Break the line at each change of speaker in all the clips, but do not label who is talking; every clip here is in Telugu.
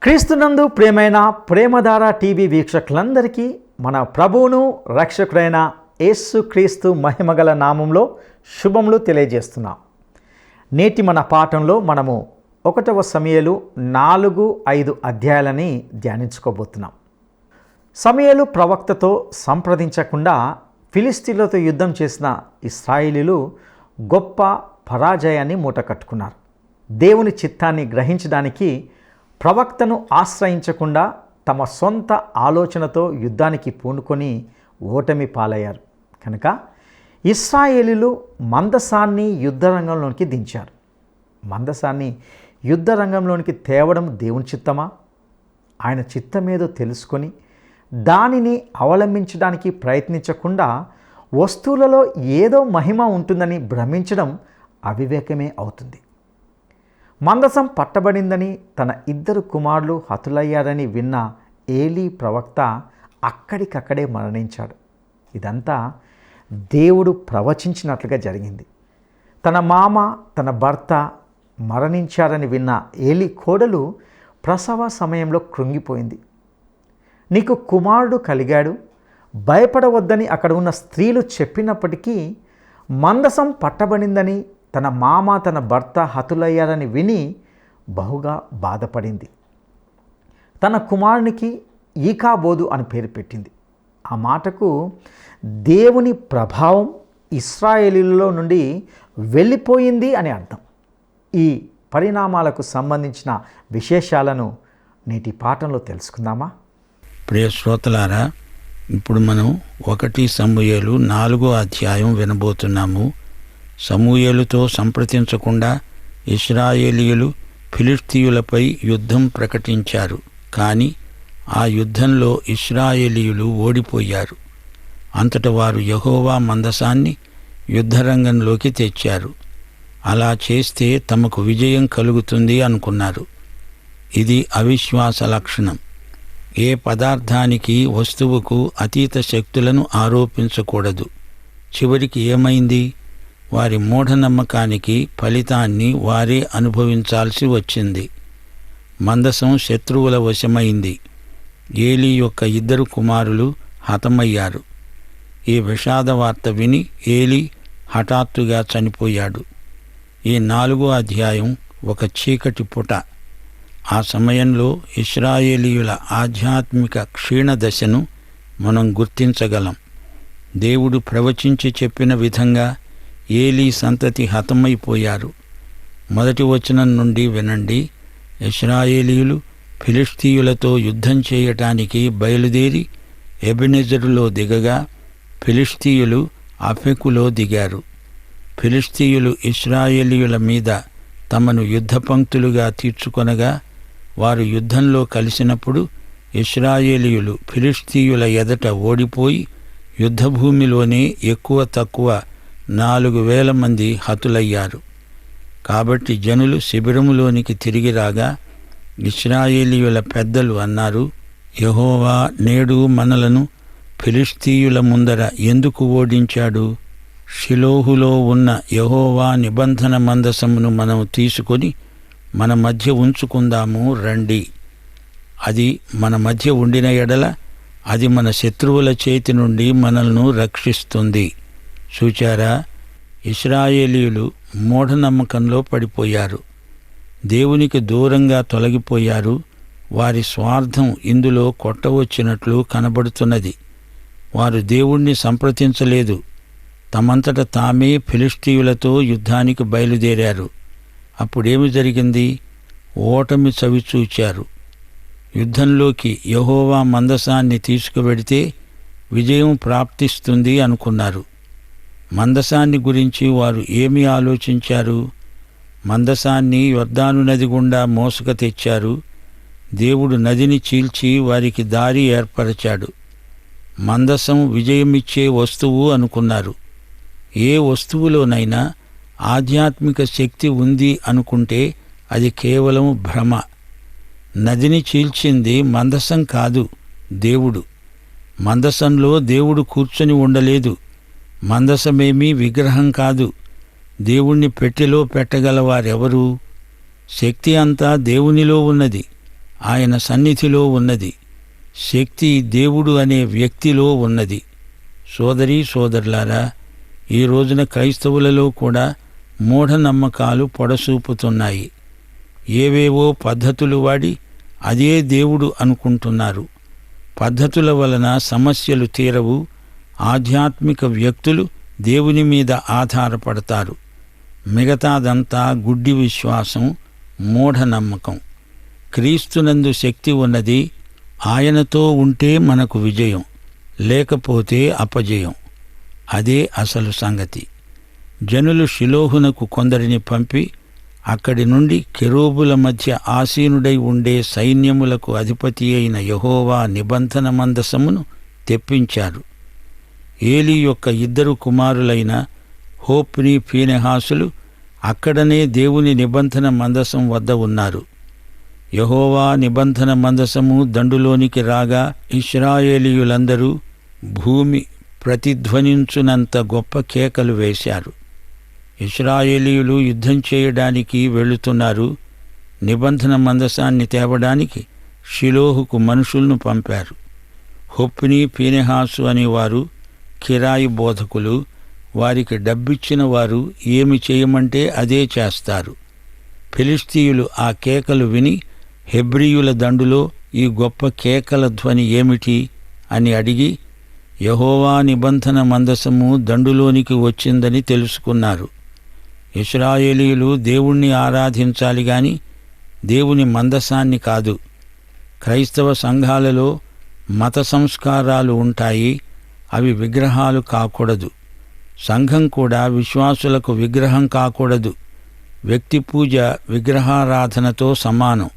క్రీస్తునందు ప్రియమైన ప్రేమధార టీవీ వీక్షకులందరికీ మన ప్రభువును రక్షకుడైన యేసుక్రీస్తు మహిమగల నామంలో శుభములు తెలియజేస్తున్నాం. నేటి మన పాఠంలో మనము 1వ సమూయేలు 4-5 అధ్యాయాలని ధ్యానించుకోబోతున్నాం. సమూయేలు ప్రవక్తతో సంప్రదించకుండా ఫిలిష్తీయులతో యుద్ధం చేసిన ఇశ్రాయేలీయులు గొప్ప పరాజయాన్ని మూటకట్టుకున్నారు. దేవుని చిత్తాన్ని గ్రహించడానికి ప్రవక్తను ఆశ్రయించకుండా తమ సొంత ఆలోచనతో యుద్ధానికి పూనుకొని ఓటమి పాలయ్యారు. కనుక ఇశ్రాయేలీయులు మందసాన్ని యుద్ధరంగంలోనికి దించారు. మందసాన్ని యుద్ధరంగంలోనికి తేవడం దేవుని చిత్తమా? ఆయన చిత్తమేదో తెలుసుకొని దానిని అవలంబించడానికి ప్రయత్నించకుండా వస్తువులలో ఏదో మహిమ ఉంటుందని భ్రమించడం అవివేకమే అవుతుంది. మందసం పట్టబడిందని తన 2 కుమారులు హతులయ్యారని విన్న ఏలీ ప్రవక్త అక్కడికక్కడే మరణించాడు. ఇదంతా దేవుడు ప్రవచించినట్లుగా జరిగింది. తన మామ తన భర్త మరణించారని విన్న ఏలీ కోడలు ప్రసవ సమయంలో కృంగిపోయింది. నీకు కుమారుడు కలిగాడు, భయపడవద్దని అక్కడ ఉన్న స్త్రీలు చెప్పినప్పటికీ మందసం పట్టబడిందని తన మామ తన భర్త హతులయ్యారని విని బహుగా బాధపడింది. తన కుమారునికి ఈకాబోదు అని పేరు పెట్టింది. ఆ మాటకు దేవుని ప్రభావం ఇశ్రాయేలీయులలో నుండి వెళ్ళిపోయింది అని అర్థం. ఈ పరిణామాలకు సంబంధించిన విశేషాలను నేటి పాఠంలో తెలుసుకుందామా?
ప్రియ శ్రోతలారా, ఇప్పుడు మనం 1 సమూయేలు 4వ అధ్యాయం వినబోతున్నాము. సమూయేలుతో సంప్రదించకుండా ఇశ్రాయేలీయులు ఫిలిష్తీయులపై యుద్ధం ప్రకటించారు. కానీ ఆ యుద్ధంలో ఇశ్రాయేలీయులు ఓడిపోయారు. అంతట వారు యెహోవా మందసాన్ని యుద్ధరంగంలోకి తెచ్చారు. అలా చేస్తే తమకు విజయం కలుగుతుంది అనుకున్నారు. ఇది అవిశ్వాస లక్షణం. ఏ పదార్థానికి వస్తువుకు అతీత శక్తులను ఆరోపించకూడదు. చివరికి ఏమైంది? వారి మూఢనమ్మకానికి ఫలితాన్ని వారే అనుభవించాల్సి వచ్చింది. మందసం శత్రువుల వశమైంది. ఏలీ యొక్క 2 కుమారులు హతమయ్యారు. ఈ విషాద వార్త విని ఏలీ హఠాత్తుగా చనిపోయాడు. ఈ 4వ అధ్యాయం ఒక చీకటి పుట. ఆ సమయంలో ఇశ్రాయేలీయుల ఆధ్యాత్మిక క్షీణదశను మనం గుర్తించగలం. దేవుడు ప్రవచించి చెప్పిన విధంగా ఏలీ సంతతి హతమైపోయారు. 1వ వచనం నుండి వినండి. ఇశ్రాయేలీయులు ఫిలిష్తీయులతో యుద్ధం చేయటానికి బయలుదేరి ఎబెనెజరులో దిగగా ఫిలిష్తీయులు అఫెకులో దిగారు. ఫిలిష్తీయులు ఇశ్రాయేలీయుల మీద తమను యుద్ధపంక్తులుగా తీర్చుకొనగా వారు యుద్ధంలో కలిసినప్పుడు ఇశ్రాయేలీయులు ఫిలిష్తీయుల ఎదట ఓడిపోయి యుద్ధభూమిలోనే ఎక్కువ తక్కువ 4,000 మంది హతులయ్యారు. కాబట్టి జనులు శిబిరములోనికి తిరిగి రాగా ఇశ్రాయేలీయుల పెద్దలు అన్నారు, యెహోవా నేడు మనలను ఫిలిష్తీయుల ముందర ఎందుకు ఓడించాడు? షిలోహులో ఉన్న యెహోవా నిబంధన మందసమును మనం తీసుకొని మన మధ్య ఉంచుకుందాము రండి. అది మన మధ్య ఉండిన ఎడల అది మన శత్రువుల చేతి నుండి మనల్ని రక్షిస్తుంది. చూచారా, ఇశ్రాయేలీయులు మూఢనమ్మకంలో పడిపోయారు. దేవునికి దూరంగా తొలగిపోయారు. వారి స్వార్థం ఇందులో కొట్టవచ్చినట్లు కనబడుతున్నది. వారు దేవుణ్ణి సంప్రదించలేదు. తమంతట తామే ఫిలిష్తీయులతో యుద్ధానికి బయలుదేరారు. అప్పుడేమి జరిగింది? ఓటమి చవిచూచారు. యుద్ధంలోకి యెహోవా మందసాన్ని తీసుకువెడితే విజయం ప్రాప్తిస్తుంది అనుకున్నారు. మందసాన్ని గురించి వారు ఏమి ఆలోచించారు? మందసాన్ని యొర్దాను నది గుండా మోసుక తెచ్చారు. దేవుడు నదిని చీల్చి వారికి దారి ఏర్పరచాడు. మందసం విజయమిచ్చే వస్తువు అనుకున్నారు. ఏ వస్తువులోనైనా ఆధ్యాత్మిక శక్తి ఉంది అనుకుంటే అది కేవలం భ్రమ. నదిని చీల్చింది మందసం కాదు, దేవుడు. మందసంలో దేవుడు కూర్చొని ఉండలేదు. మందసమేమీ విగ్రహం కాదు. దేవుణ్ణి పెట్టెలో పెట్టగలవారెవరు? శక్తి అంతా దేవునిలో ఉన్నది. ఆయన సన్నిధిలో ఉన్నది. శక్తి దేవుడు అనే వ్యక్తిలో ఉన్నది. సోదరీ సోదరులారా, ఈ రోజున క్రైస్తవులలో కూడా మూఢనమ్మకాలు పొడసూపుతున్నాయి. ఏవేవో పద్ధతులు వాడి అదే దేవుడు అనుకుంటున్నారు. పద్ధతుల వలన సమస్యలు తీరవు. ఆధ్యాత్మిక వ్యక్తులు దేవుని మీద ఆధారపడతారు. మిగతాదంతా గుడ్డి విశ్వాసం, మూఢనమ్మకం. క్రీస్తునందు శక్తి ఉన్నది. ఆయనతో ఉంటే మనకు విజయం, లేకపోతే అపజయం. అదే అసలు సంగతి. జనులు షిలోహునకు కొందరిని పంపి అక్కడి నుండి కెరూబుల మధ్య ఆసీనుడై ఉండే సైన్యములకు అధిపతి అయిన యెహోవా నిబంధన మందసమును తెప్పించారు. ఏలీ యొక్క 2 కుమారులైన హోప్ని, ఫీనెహాసులు అక్కడనే దేవుని నిబంధన మందసం వద్ద ఉన్నారు. యెహోవా నిబంధన మందసము దండులోనికి రాగా ఇశ్రాయేలీయులందరూ భూమి ప్రతిధ్వనించునంత గొప్ప కేకలు వేశారు. ఇశ్రాయేలీయులు యుద్ధం చేయడానికి వెళుతున్నారు. నిబంధన మందసాన్ని తేవడానికి షిలోహుకు మనుషులను పంపారు. హొప్ని, ఫీనెహాసు అనేవారు కిరాయి బోధకులు. వారికి డబ్బిచ్చిన వారు ఏమి చేయమంటే అదే చేస్తారు. ఫిలిష్తీయులు ఆ కేకలు విని హెబ్రీయుల దండులో ఈ గొప్ప కేకల ధ్వని ఏమిటి అని అడిగి యెహోవా నిబంధన మందసము దండులోనికి వచ్చిందని తెలుసుకున్నారు. ఇశ్రాయేలీయులు దేవుణ్ణి ఆరాధించాలి గాని దేవుని మందసాన్ని కాదు. క్రైస్తవ సంఘాలలో మత సంస్కారాలు ఉంటాయి. అవి విగ్రహాలు కాకూడదు. సంఘం కూడా విశ్వాసులకు విగ్రహం కాకూడదు. వ్యక్తి పూజ విగ్రహారాధనతో సమానం.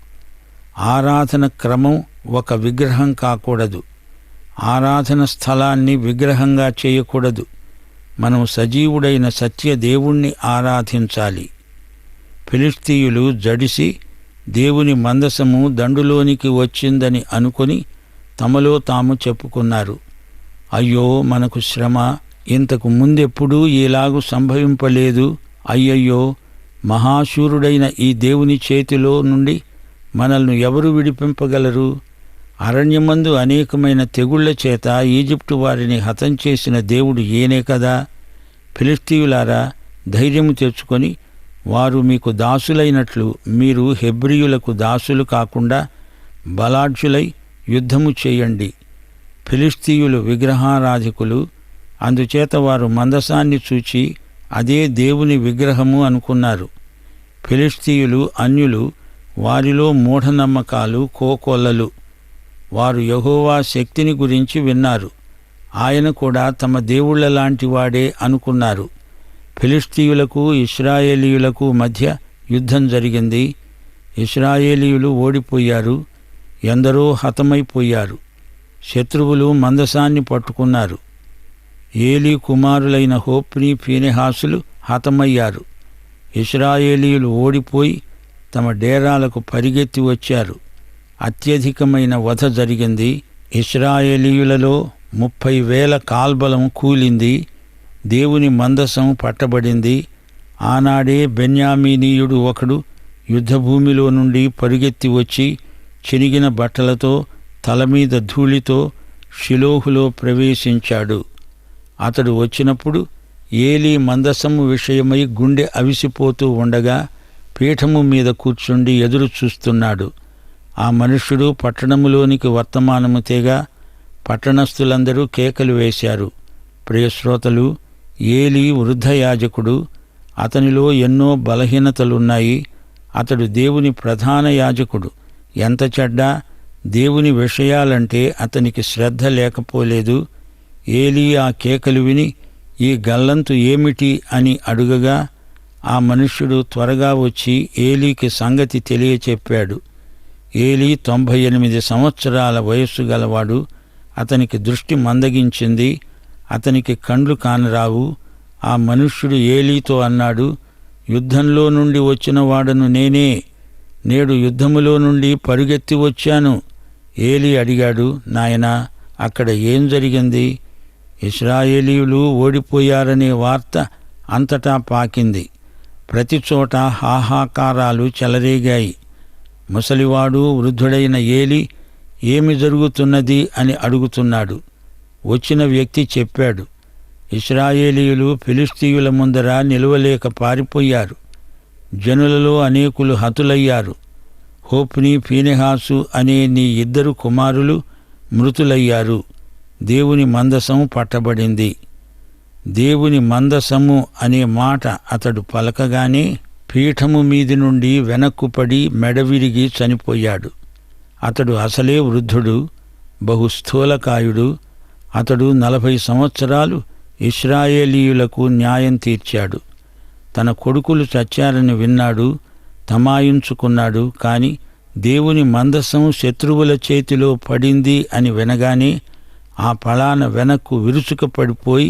ఆరాధన క్రమం ఒక విగ్రహం కాకూడదు. ఆరాధన స్థలాన్ని విగ్రహంగా చేయకూడదు. మనం సజీవుడైన సత్య దేవుణ్ణి ఆరాధించాలి. ఫిలిష్తీయులు జడిసి దేవుని మందసము దండులోనికి వచ్చిందని అనుకొని తమలో తాము చెప్పుకున్నారు. అయ్యో, మనకు శ్రమ! ఇంతకు ముందెప్పుడూ ఇలాగు సంభవింపలేదు. అయ్యయ్యో, మహాశూరుడైన ఈ దేవుని చేతిలో నుండి మనల్ని ఎవరు విడిపింపగలరు? అరణ్యమందు అనేకమైన తెగుళ్ల చేత ఈజిప్టు వారిని హతం చేసిన దేవుడు ఈయనే కదా. ఫిలిష్తీయులారా, ధైర్యము తెచ్చుకొని వారు మీకు దాసులైనట్లు మీరు హెబ్రీయులకు దాసులు కాకుండా బలాఢ్యులై యుద్ధము చేయండి. ఫిలిష్తీయులు విగ్రహారాధికులు. అందుచేత వారు మందసాన్ని చూచి అదే దేవుని విగ్రహము అనుకున్నారు. ఫిలిష్తీయులు అన్యులు. వారిలో మూఢనమ్మకాలు కోకొల్లలు. వారు యెహోవా శక్తిని గురించి విన్నారు. ఆయన కూడా తమ దేవుళ్ల లాంటి వాడే అనుకున్నారు. ఫిలిష్తీయులకు ఇశ్రాయేలీయులకు మధ్య యుద్ధం జరిగింది. ఇశ్రాయేలీయులు ఓడిపోయారు. ఎందరో హతమైపోయారు. శత్రువులు మందసాన్ని పట్టుకున్నారు. ఏలీ కుమారులైన హోప్ని, ఫీనెహాసులు హతమయ్యారు. ఇశ్రాయేలీయులు ఓడిపోయి తమ డేరాలకు పరిగెత్తి వచ్చారు. అత్యధికమైన వధ జరిగింది. ఇశ్రాయేలీయులలో 30,000 కాల్బలం కూలింది. దేవుని మందసం పట్టబడింది. ఆనాడే బెన్యామీనీయుడు ఒకడు యుద్ధభూమిలో నుండి పరుగెత్తి వచ్చి చినిగిన బట్టలతో, తలమీద ధూళితో షిలోహులో ప్రవేశించాడు. అతడు వచ్చినప్పుడు ఏలీ మందసము విషయమై గుండె అవిసిపోతూ ఉండగా పీఠము మీద కూర్చుండి ఎదురు చూస్తున్నాడు. ఆ మనుష్యుడు పట్టణములోనికి వర్తమానము తేగా పట్టణస్థులందరూ కేకలు వేశారు. ప్రియశ్రోతలు, ఏలీ వృద్ధయాజకుడు. అతనిలో ఎన్నో బలహీనతలున్నాయి. అతడు దేవుని ప్రధాన యాజకుడు. ఎంత చెడ్డా! దేవుని విషయాలంటే అతనికి శ్రద్ధ లేకపోలేదు. ఏలీ ఆ కేకలు విని ఈ గల్లంతు ఏమిటి అని అడుగగా ఆ మనుష్యుడు త్వరగా వచ్చి ఏలీకి సంగతి తెలియచెప్పాడు. ఏలీ 98 సంవత్సరాల వయస్సు గలవాడు. అతనికి దృష్టి మందగించింది. అతనికి కండ్లు కానరావు. ఆ మనుష్యుడు ఏలీతో అన్నాడు, యుద్ధంలో నుండి వచ్చిన వాడను నేనే. నేడు యుద్ధములో నుండి పరుగెత్తి వచ్చాను. ఏలీ అడిగాడు, నాయనా, అక్కడ ఏం జరిగింది? ఇశ్రాయేలీయులు ఓడిపోయారనే వార్త అంతటా పాకింది. ప్రతిచోట హాహాకారాలు చెలరేగాయి. ముసలివాడు వృద్ధుడైన ఏలీ ఏమి జరుగుతున్నది అని అడుగుతున్నాడు. వచ్చిన వ్యక్తి చెప్పాడు, ఇశ్రాయేలీయులు ఫిలిష్తీయుల ముందర నిలువలేక పారిపోయారు. జనులలో అనేకులు హతులయ్యారు. హోప్ని, ఫీనెహాసు అనే నీ 2 కుమారులు మృతులయ్యారు. దేవుని మందసం పట్టబడింది. దేవుని మందసము అనే మాట అతడు పలకగానే పీఠము మీది నుండి వెనక్కుపడి మెడవిరిగి చనిపోయాడు. అతడు అసలే వృద్ధుడు, బహుస్థూలకాయుడు. అతడు 40 సంవత్సరాలు ఇశ్రాయేలీయులకు న్యాయం తీర్చాడు. తన కొడుకులు చచ్చారని విన్నాడు, తమాయించుకున్నాడు. కాని దేవుని మందసం శత్రువుల చేతిలో పడింది అని వినగానే ఆ పళాన వెనక్కు విరుచుకపడిపోయి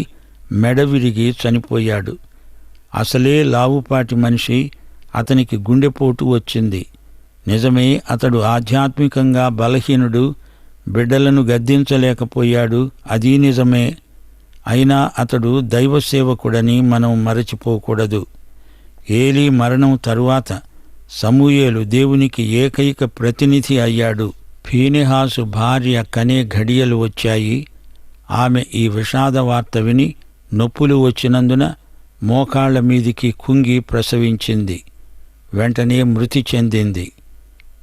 మెడవిరిగి చనిపోయాడు. అసలే లావుపాటి మనిషి, అతనికి గుండెపోటు వచ్చింది. నిజమే, అతడు ఆధ్యాత్మికంగా బలహీనుడు, బిడ్డలను గద్దించలేకపోయాడు, అదీ నిజమే. అయినా అతడు దైవసేవకుడని మనం మరచిపోకూడదు. ఏలీ మరణం తరువాత సమూయేలు దేవునికి ఏకైక ప్రతినిధి అయ్యాడు. ఫీనెహాసు భార్య కనే ఘడియలు వచ్చాయి. ఆమె ఈ విషాద వార్త విని నొప్పులు వచ్చినందున మోకాళ్ల మీదికి కుంగి ప్రసవించింది. వెంటనే మృతి చెందింది.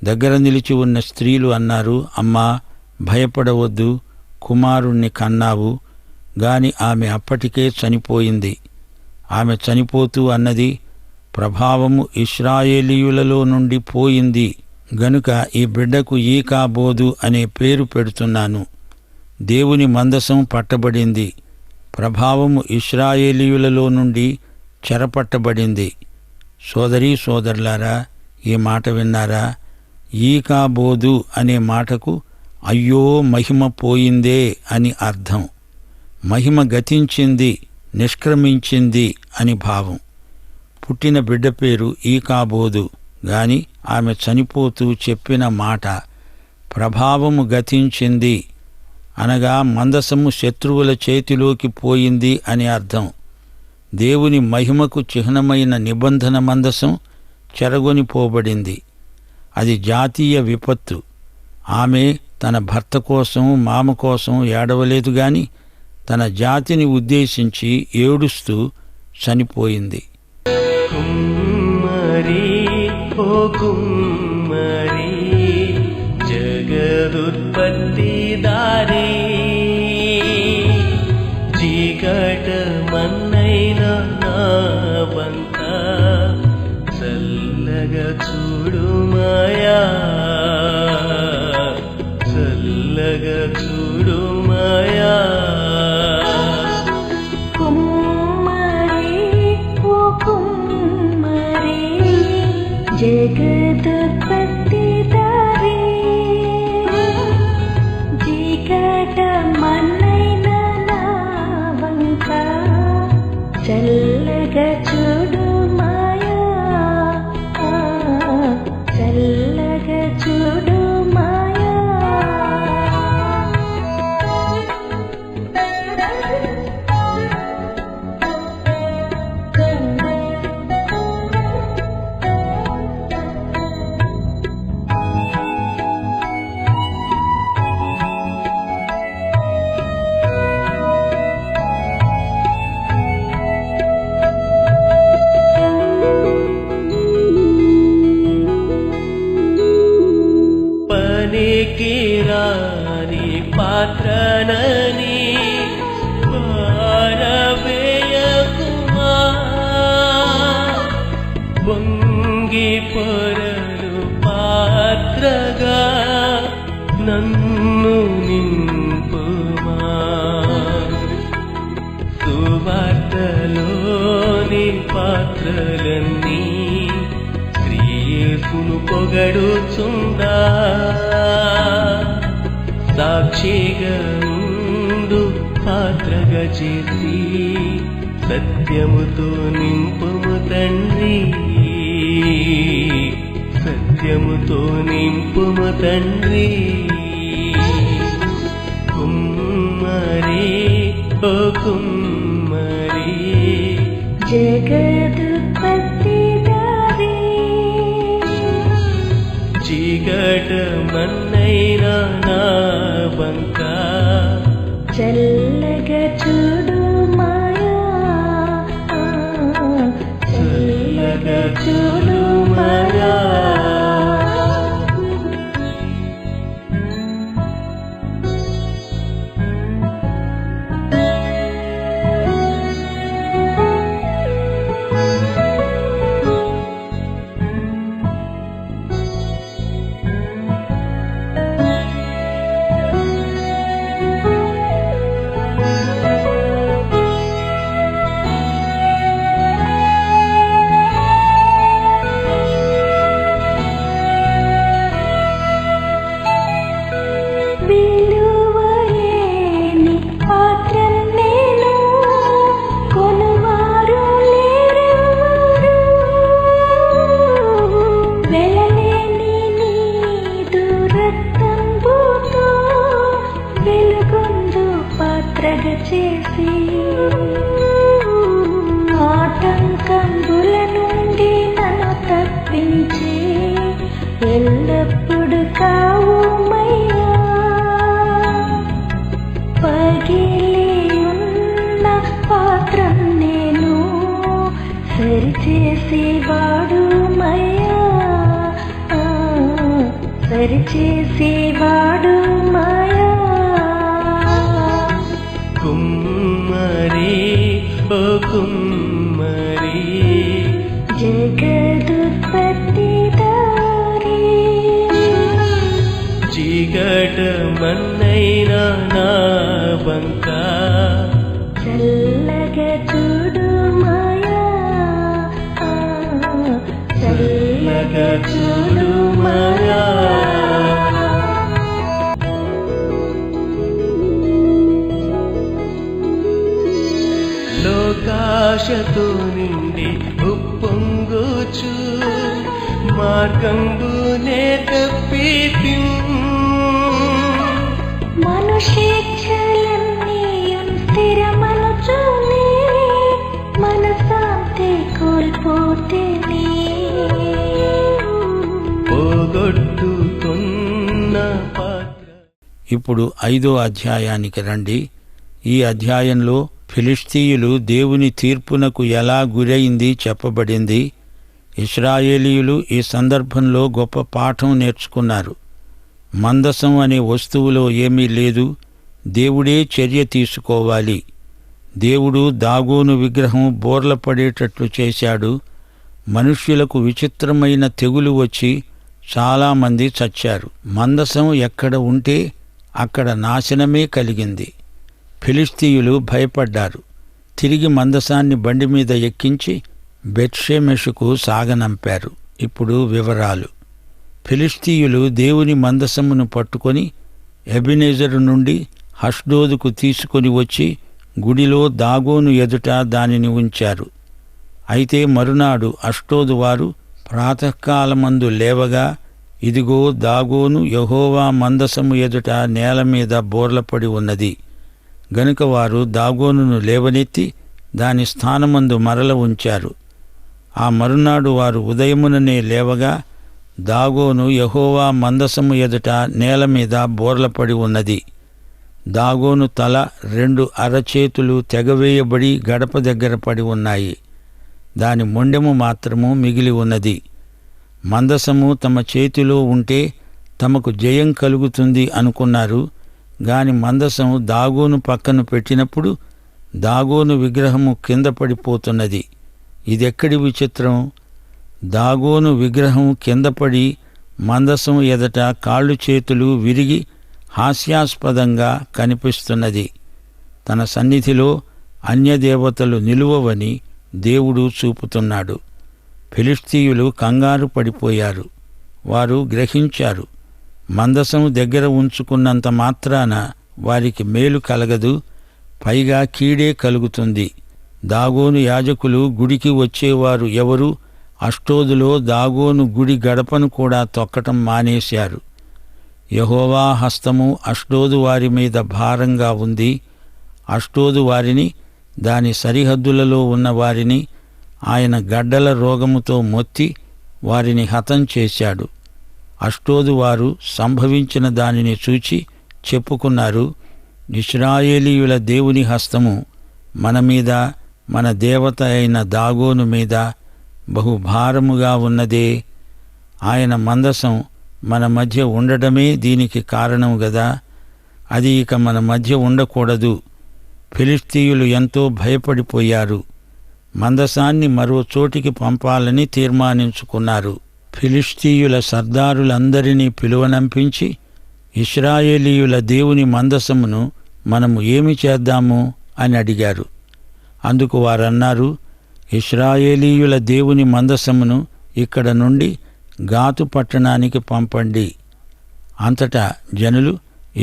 దగ్గర నిలిచి ఉన్న స్త్రీలు అన్నారు, అమ్మా, భయపడవద్దు, కుమారుణ్ణి కన్నావు. గాని ఆమె అప్పటికే చనిపోయింది. ఆమె చనిపోతూ అన్నది, ప్రభావము ఇశ్రాయేలీయులలో నుండి పోయింది గనుక ఈ బిడ్డకు ఈకాబోదు అనే పేరు పెడుతున్నాను. దేవుని మందసం పట్టబడింది. ప్రభావము ఇశ్రాయేలీయులలో నుండి చెరపట్టబడింది. సోదరీ సోదరులారా, ఈ మాట విన్నారా? ఈకాబోదు అనే మాటకు అయ్యో మహిమ పోయిందే అని అర్థం. మహిమ గతించింది, నిష్క్రమించింది అని భావం. పుట్టిన బిడ్డ పేరు ఈకాబోదు. గాని ఆమె చనిపోతూ చెప్పిన మాట ప్రభావము గతించింది అనగా మందసము శత్రువుల చేతిలోకి పోయింది అని అర్థం. దేవుని మహిమకు చిహ్నమైన నిబంధన మందసం చెరగొనిపోబడింది. అది జాతీయ విపత్తు. ఆమె తన భర్త కోసం, మామ కోసం ఏడవలేదు గాని తన జాతిని ఉద్దేశించి ఏడుస్తూ చనిపోయింది.
కుమ్మరి ఓ కుమ్మరి, జగదుత్పత్తిదారి, చీకటమన్నైన నావంత చల్లగా చూడుమయా, చల్లగా చూడుమయా.
జగదుత్పత్తిదారి, చీకటమన్నైన నావంక చల్లగా చూడుమయా, చల్లగా చూడుమయా.
పనికిరాని పాత్రనని పారవేయకుమా, వంగి పొరలు పాత్రగా నన్ను నింపుమా. సువార్తలోని పాత్రలన్నీ యేసును పొగడుచుందా, సాక్షిగా ఉండు పాత్రగా చేసి సత్యముతో నింపుము తండ్రి, సత్యముతో నింపుము తండ్రి. కుమ్మరి ఓ కుమ్మరి, జగదుత్పత్తిదారి,
చూడు మాయా చల్లగా చూడు మాయా విలువలేని పాత్రను నేను కొనువారు లేరెవరు వెలలేని నీదు రక్తంబుతో వెలుగొందు పాత్రగా చేసి ఆటంకంబుల నుండి నన్ను తప్పించి ఎల్లప్పుడు కావుమయ్యా పగిలి ఉన్న పాత్రం నేను సరిచేసేవాడు మయ్యా సరిచేసేవాడు మాయా
కుమ్మరి ఓ కుమ్మరి
జగదుత్పత్తిదారి
చీకటమన్నైనా నా బంక
చల్లగా చూడు మాయా చల్లగా చూడు మాయా
లోకాశతో నిండి ఉప్పొంగుచు మార్గంబునే తప్పితి
మనుష్యేచ్ఛలన్నీయున్ స్థిరమనుచునే మనశాంతి కోల్పోతేనే
పోగొట్టుకున్న పాత్ర.
ఇప్పుడు 5వ అధ్యాయానికి రండి. ఈ అధ్యాయంలో ఫిలిష్తీయులు దేవుని తీర్పునకు ఎలా గురైంది చెప్పబడింది. ఇశ్రాయేలీయులు ఈ సందర్భంలో గొప్ప పాఠం నేర్చుకున్నారు. మందసం అనే వస్తువులో ఏమీ లేదు, దేవుడే చర్య తీసుకోవాలి. దేవుడు దాగోను విగ్రహం బోర్ల పడేటట్లు చేశాడు. మనుష్యులకు విచిత్రమైన తెగులు వచ్చి చాలామంది చచ్చారు. మందసం ఎక్కడ ఉంటే అక్కడ నాశనమే కలిగింది. ఫిలిష్తీయులు భయపడ్డారు. తిరిగి మందసాన్ని బండి మీద ఎక్కించి బెత్షెమెషుకు సాగనంపారు. ఇప్పుడు వివరాలు. ఫిలిష్తీయులు దేవుని మందసమును పట్టుకొని ఎబెనెజరు నుండి అష్డోదుకు తీసుకొని వచ్చి గుడిలో దాగోను ఎదుట దానిని ఉంచారు. అయితే మరునాడు అష్డోదు వారు ప్రాతకాలమందు లేవగా, ఇదిగో దాగోను యెహోవా మందసము ఎదుట నేల మీద బోర్లపడి ఉన్నది. గనుక వారు దాగోనును లేవనెత్తి దాని స్థానమందు మరల ఉంచారు. ఆ మరునాడు వారు ఉదయముననే లేవగా, దాగోను యెహోవా మందసము ఎదుట నేల మీద బోర్లపడి ఉన్నది. దాగోను తల 2 అరచేతులు తెగవేయబడి గడప దగ్గర పడి ఉన్నాయి. దాని మొండెము మాత్రము మిగిలి ఉన్నది. మందసము తమ చేతిలో ఉంటే తమకు జయం కలుగుతుంది అనుకున్నారు. గాని మందసం దాగోను పక్కన పెట్టినప్పుడు దాగోను విగ్రహము కింద పడిపోతున్నది. ఇదెక్కడి విచిత్రం! దాగోను విగ్రహం కింద పడి మందసం ఎదట కాళ్ళు చేతులు విరిగి హాస్యాస్పదంగా కనిపిస్తున్నది. తన సన్నిధిలో అన్యదేవతలు నిలువవని దేవుడు చూపుతున్నాడు. ఫిలిష్తీయులు కంగారు పడిపోయారు. వారు గ్రహించారు, మందసం దగ్గర ఉంచుకున్నంత మాత్రాన వారికి మేలు కలగదు, పైగా కీడే కలుగుతుంది. దాగోను యాజకులు గుడికి వచ్చేవారు ఎవరు అష్డోదులో దాగోను గుడి గడపను కూడా తొక్కటం మానేశారు. యెహోవా హస్తము అష్డోదు వారి మీద భారంగా ఉంది. అష్డోదు వారిని, దాని సరిహద్దులలో ఉన్న వారిని ఆయన గడ్డల రోగముతో మొత్తి వారిని హతం చేశాడు. అష్డోదు వారు సంభవించిన దానిని చూచి చెప్పుకున్నారు, ఇశ్రాయేలీయుల దేవుని హస్తము మన మీద, మన దేవత అయిన దాగోను మీద బహుభారముగా ఉన్నదే. ఆయన మందసం మన మధ్య ఉండడమే దీనికి కారణం గదా. అది ఇక మన మధ్య ఉండకూడదు. ఫిలిష్తీయులు ఎంతో భయపడిపోయారు. మందసాన్ని మరో చోటికి పంపాలని తీర్మానించుకున్నారు. ఫిలిష్తీయుల సర్దారులందరినీ పిలువనంపించి, ఇశ్రాయేలీయుల దేవుని మందసమును మనము ఏమి చేద్దాము అని అడిగారు. అందుకు వారన్నారు, ఇశ్రాయేలీయుల దేవుని మందసమును ఇక్కడ నుండి గాతు పట్టణానికి పంపండి. అంతటా జనులు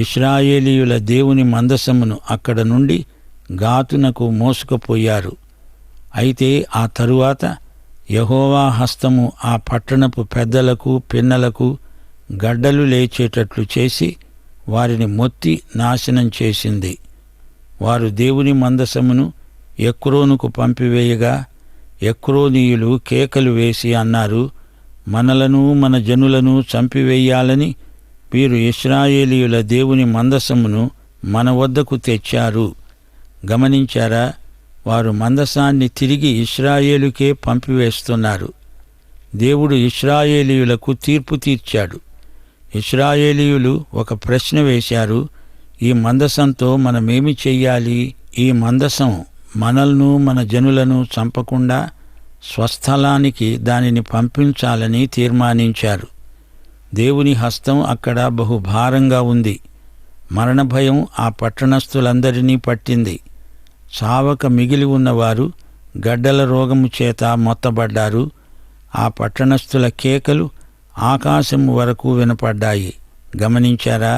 ఇశ్రాయేలీయుల దేవుని మందసమును అక్కడ నుండి గాతునకు మోసుకుపోయారు. అయితే ఆ తరువాత యెహోవా హస్తము ఆ పట్టణపు పెద్దలకు పిన్నలకు గడ్డలు లేచేటట్లు చేసి వారిని మొత్తి నాశనం చేసింది. వారు దేవుని మందసమును ఎక్రోనుకు పంపివేయగా ఎక్రోనీయులు కేకలు వేసి అన్నారు, మనలను మన జనులను చంపివేయాలని వీరు ఇశ్రాయేలీయుల దేవుని మందసమును మన వద్దకు తెచ్చారు. గమనించారా? వారు మందసాన్ని తిరిగి ఇశ్రాయేలుకే పంపివేస్తున్నారు. దేవుడు ఇశ్రాయేలీయులకు తీర్పు తీర్చాడు. ఇశ్రాయేలీయులు ఒక ప్రశ్న వేశారు, ఈ మందసంతో మనమేమి చెయ్యాలి? ఈ మందసం మనల్ను మన జనులను చంపకుండా స్వస్థలానికి దానిని పంపించాలని తీర్మానించారు. దేవుని హస్తం అక్కడ బహుభారంగా ఉంది. మరణ భయం ఆ పట్టణస్థులందరినీ పట్టింది. చావక మిగిలి ఉన్నవారు గడ్డల రోగము చేత మొత్తబడ్డారు. ఆ పట్టణస్థుల కేకలు ఆకాశం వరకు వినపడ్డాయి. గమనించారా?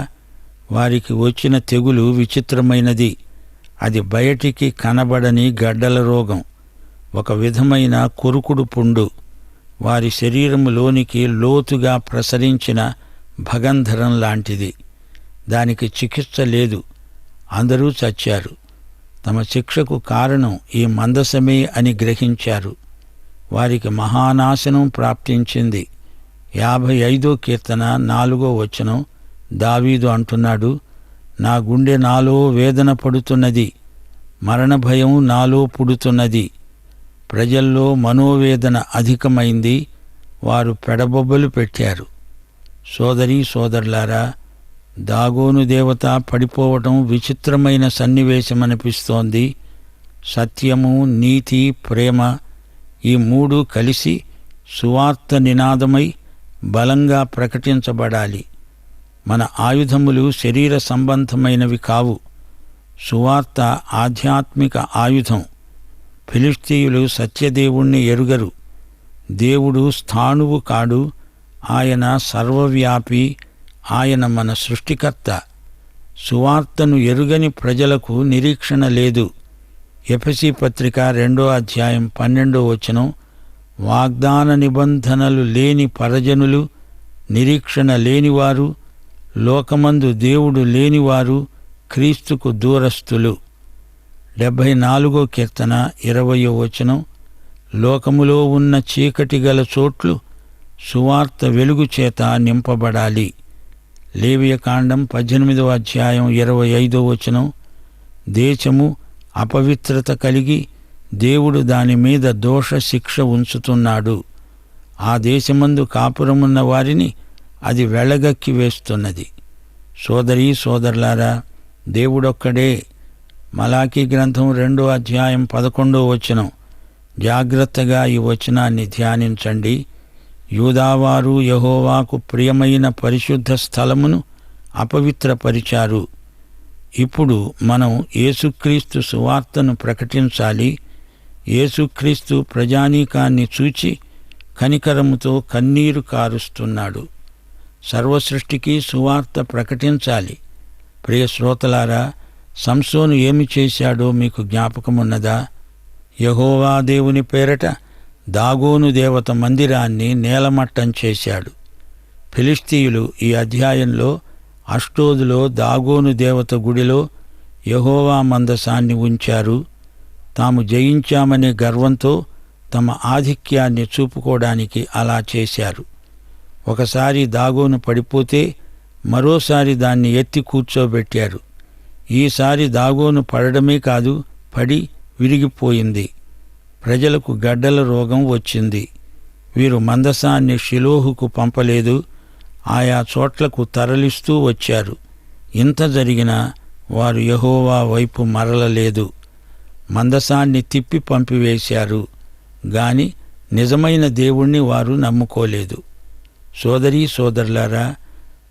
వారికి వచ్చిన తెగులు విచిత్రమైనది. అది బయటికి కనబడని గడ్డల రోగం, ఒక విధమైన కొరుకుడు పుండు. వారి శరీరములోనికి లోతుగా ప్రసరించిన భగంధరం లాంటిది. దానికి చికిత్స లేదు. అందరూ చచ్చారు. తమ శిక్షకు కారణం ఈ మందసమే అని గ్రహించారు. వారికి మహానాశనం ప్రాప్తించింది. 55వ కీర్తన 4వ వచనం దావీదు అంటున్నాడు, నా గుండె నాలో వేదన పడుతున్నది, మరణ భయం నాలో పుడుతున్నది. ప్రజల్లో మనోవేదన అధికమైంది. వారు పెడబొబ్బలు పెట్టారు. సోదరీ సోదరులారా, దాగోను దేవత పడిపోవటం విచిత్రమైన సన్నివేశమనిపిస్తోంది. సత్యము, నీతి, ప్రేమ ఈ మూడు కలిసి సువార్త నినాదమై బలంగా ప్రకటించబడాలి. మన ఆయుధములు శరీర సంబంధమైనవి కావు. సువార్త ఆధ్యాత్మిక ఆయుధం. ఫిలిష్తీయులు సత్యదేవుణ్ణి ఎరుగరు. దేవుడు స్థాణువు కాడు. ఆయన సర్వవ్యాపి. ఆయన మన సృష్టికర్త. సువార్తను ఎరుగని ప్రజలకు నిరీక్షణ లేదు. ఎఫెసీ పత్రిక 2వ అధ్యాయం 12వ వచనం, వాగ్దాన నిబంధనలు లేని పరజనులు, నిరీక్షణ లేనివారు, లోకమందు దేవుడు లేనివారు, క్రీస్తుకు దూరస్థులు. 74వ కీర్తన 20వ వచనం, లోకములో ఉన్న చీకటి గల చోట్లు సువార్త వెలుగు చేత నింపబడాలి. లేవియకాండం 18వ అధ్యాయం 25వ వచనం, దేశము అపవిత్రత కలిగి దేవుడు దాని మీద దోష శిక్ష ఉంచుతున్నాడు. ఆ దేశమందు కాపురమున్న వారిని అది వెళ్ళగక్కి వేస్తున్నది. సోదరీ సోదరులారా, దేవుడొక్కడే. మలాకీ గ్రంథం 2వ అధ్యాయం 11వ వచనం, జాగ్రత్తగా ఈ వచనాన్ని ధ్యానించండి. యూదావారు యెహోవాకు ప్రియమైన పరిశుద్ధ స్థలమును అపవిత్రపరిచారు. ఇప్పుడు మనం యేసుక్రీస్తు సువార్తను ప్రకటించాలి. యేసుక్రీస్తు ప్రజానీకాన్ని చూచి కనికరముతో కన్నీరు కారుస్తున్నాడు. సర్వసృష్టికి సువార్త ప్రకటించాలి. ప్రియ శ్రోతలారా, సంసోను ఏమి చేశాడో మీకు జ్ఞాపకమున్నదా? యెహోవా దేవుని పేరట దాగోను దేవత మందిరాన్ని నేలమట్టం చేశాడు. ఫిలిష్తీయులు ఈ అధ్యాయంలో అష్టోదులో దాగోను దేవత గుడిలో యెహోవా మందసాన్ని ఉంచారు. తాము జయించామనే గర్వంతో తమ ఆధిక్యాన్ని చూపుకోవడానికి అలా చేశారు. ఒకసారి దాగోను పడిపోతే మరోసారి దాన్ని ఎత్తి కూర్చోబెట్టారు. ఈసారి దాగోను పడడమే కాదు, పడి విరిగిపోయింది. ప్రజలకు గడ్డల రోగం వచ్చింది. వీరు మందసాన్ని షిలోహుకు పంపలేదు, ఆయా చోట్లకు తరలిస్తూ వచ్చారు. ఇంత జరిగినా వారు యెహోవా వైపు మరలలేదు. మందసాన్ని తిప్పి పంపివేశారు గాని నిజమైన దేవుణ్ణి వారు నమ్ముకోలేదు. సోదరీ సోదరులారా,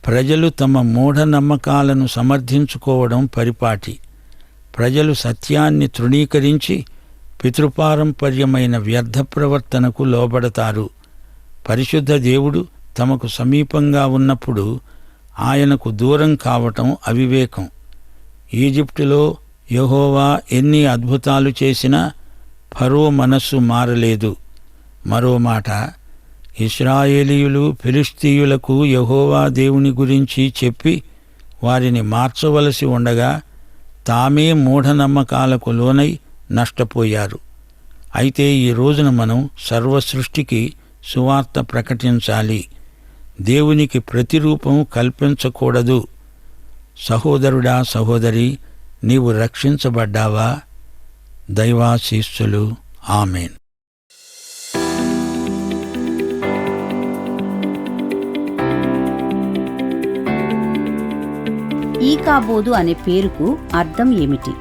ప్రజలు తమ మూఢనమ్మకాలను సమర్థించుకోవడం పరిపాటి. ప్రజలు సత్యాన్ని తృణీకరించి పితృపారంపర్యమైన వ్యర్థ ప్రవర్తనకు లోబడతారు. పరిశుద్ధ దేవుడు తమకు సమీపంగా ఉన్నప్పుడు ఆయనకు దూరం కావటం అవివేకం. ఈజిప్టులో యెహోవా ఎన్ని అద్భుతాలు చేసినా ఫరో మనస్సు మారలేదు. మరో మాట, ఇశ్రాయేలీయులు ఫిలిష్తీయులకు యెహోవా దేవుని గురించి చెప్పి వారిని మార్చవలసి ఉండగా తామే మూఢనమ్మకాలకు లోనై నష్టపోయారు. అయితే ఈ రోజున మనం సర్వసృష్టికి సువార్త ప్రకటించాలి. దేవునికి ప్రతిరూపం కల్పించకూడదు. సహోదరుడా, సహోదరి, నీవు రక్షించబడ్డావా? దైవాశీస్సులు. ఆమేన్.
ఈకాబోదు అనే పేరుకు అర్థం ఏమిటి?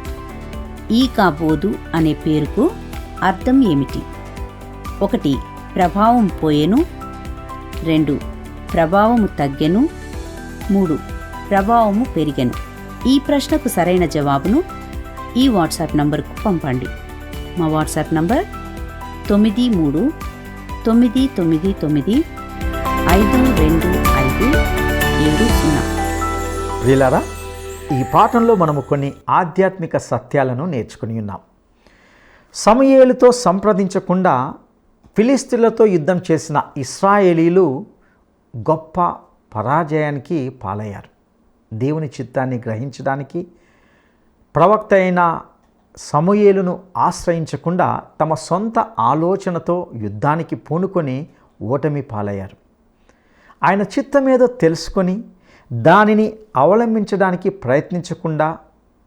ఈకాబోదు అనే పేరుకు అర్థం ఏమిటి? 1. ప్రభావం పోయెను. 2. ప్రభావము తగ్గెను. 3. ప్రభావము పెరిగెను. ఈ ప్రశ్నకు సరైన జవాబును ఈ వాట్సాప్ నంబర్కు పంపండి. మా వాట్సాప్ నంబర్ 9399525570.
ప్రియులారా, ఈ పాఠంలో మనము కొన్ని ఆధ్యాత్మిక సత్యాలను నేర్చుకుని ఉన్నాం. సమూయేలుతో సంప్రదించకుండా ఫిలిస్తీన్లతో యుద్ధం చేసిన ఇశ్రాయేలీలు గొప్ప పరాజయానికి పాలయ్యారు. దేవుని చిత్తాన్ని గ్రహించడానికి ప్రవక్త అయిన సమూయేలును ఆశ్రయించకుండా తమ సొంత ఆలోచనతో యుద్ధానికి పూనుకొని ఓటమి పాలయ్యారు. ఆయన చిత్తమేదో తెలుసుకొని దానిని అవలంబించడానికి ప్రయత్నించకుండా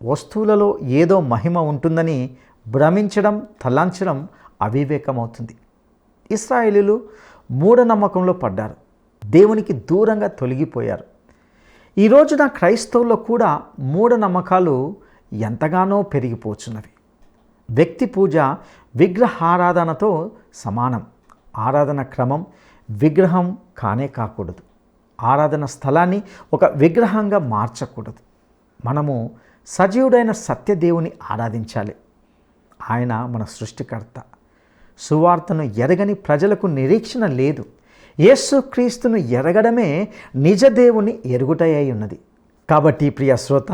వస్తువులలో ఏదో మహిమ ఉంటుందని భ్రమించడం, తలంచడం అవివేకమవుతుంది. ఇశ్రాయేలీయులు మూఢనమ్మకంలో పడ్డారు, దేవునికి దూరంగా తొలగిపోయారు. ఈ రోజున క్రైస్తవుల్లో కూడా మూఢనమ్మకాలు ఎంతగానో పెరిగిపోతున్నవి. వ్యక్తి పూజ విగ్రహారాధనతో సమానం. ఆరాధన క్రమం విగ్రహం కానే కాకూడదు. ఆరాధన స్థలాన్ని ఒక విగ్రహంగా మార్చకూడదు. మనము సజీవుడైన సత్యదేవుని ఆరాధించాలి. ఆయన మన సృష్టికర్త. సువార్తను ఎరగని ప్రజలకు నిరీక్షణ లేదు. యేసుక్రీస్తును ఎరగడమే నిజదేవుని ఎరుగుటయ్యి ఉన్నది. కాబట్టి ప్రియ శ్రోత,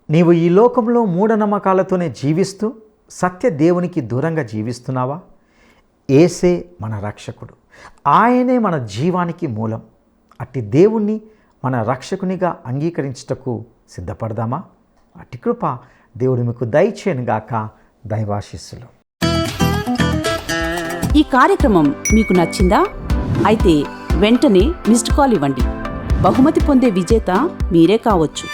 నీవు ఈ లోకంలో మూఢనమ్మకాలతోనే జీవిస్తూ సత్యదేవునికి దూరంగా జీవిస్తున్నావా? యేసే మన రక్షకుడు, ఆయనే మన జీవానికి మూలం. అట్టి దేవుణ్ణి మన రక్షకునిగా అంగీకరించుటకు సిద్ధపడదామా? అట్టి కృప దేవుడు మీకు దయచేయనుగాక. దైవాశీస్సులు.
ఈ కార్యక్రమం మీకు నచ్చిందా? అయితే వెంటనే మిస్డ్ కాల్ ఇవ్వండి. బహుమతి పొందే విజేత మీరే కావచ్చు.